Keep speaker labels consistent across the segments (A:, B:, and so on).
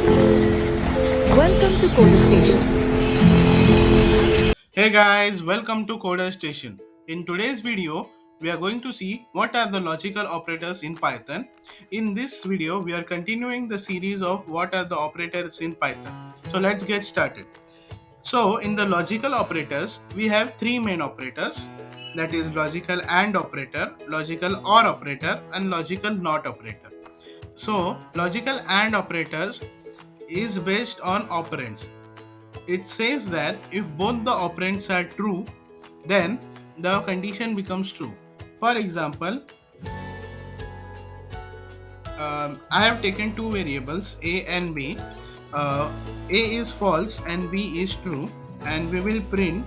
A: Welcome to Coder Station.
B: Hey guys, welcome to Coder Station. In today's video, we are going to see what are the logical operators in Python. In this video, we are continuing the series of what are the operators in Python. So let's get started. So in the logical operators, we have three main operators, that is logical AND operator, logical OR operator and logical NOT operator. So logical AND operators is based on operands. It says that if both the operands are true, then the condition becomes true. For example, I have taken two variables a and b. A is false and b is true, and we will print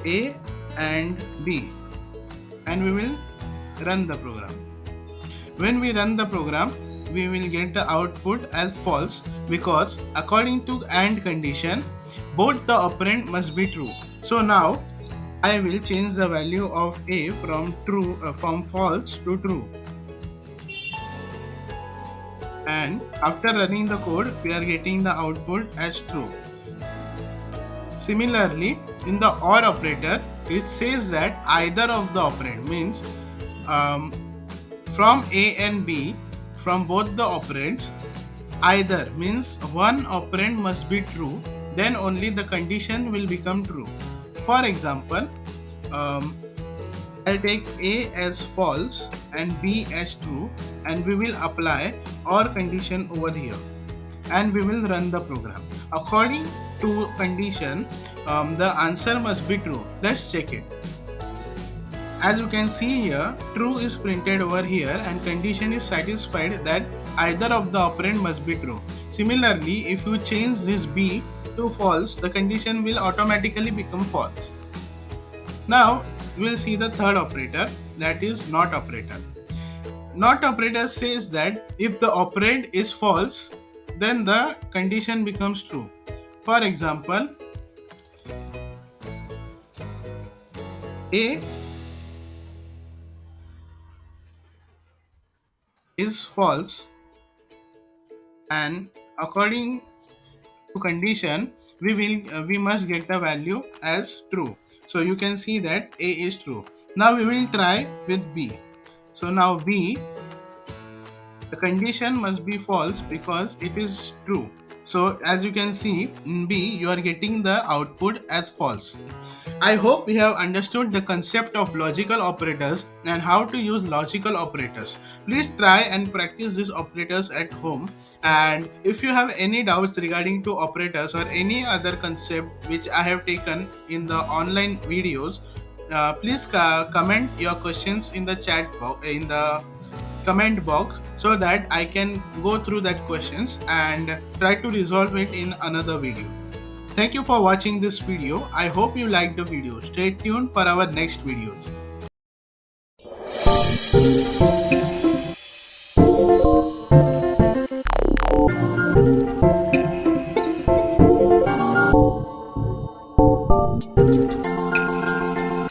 B: a and b, and we will run the program. When we run the program, we will get the output as false because according to AND condition, both the operand must be true. So now I will change the value of A from false to true. And after running the code, we are getting the output as true. Similarly, in the OR operator, it says that either of the operand means from A and B, from both the operands, either means one operand must be true, then only the condition will become true. For example, I'll take A as false and B as true, and we will apply OR condition over here, and we will run the program. According to condition, the answer must be true. Let's check it. As you can see here, true is printed over here and condition is satisfied that either of the operand must be true. Similarly, if you change this B to false, the condition will automatically become false. Now, we will see the third operator, that is NOT operator. NOT operator says that if the operand is false, then the condition becomes true. For example, A is false, and according to condition, we must get the value as true. So you can see that A is true. Now we will try with B. So now B, the condition must be false because it is true. So as you can see in B, you are getting the output as false. I hope we have understood the concept of logical operators and how to use logical operators. Please try and practice these operators at home. And if you have any doubts regarding to operators or any other concept which I have taken in the online videos, please comment your questions in the chat box, in the comment box, so that I can go through that questions and try to resolve it in another video. Thank you for watching this video. I hope you liked the video. Stay tuned for our next videos.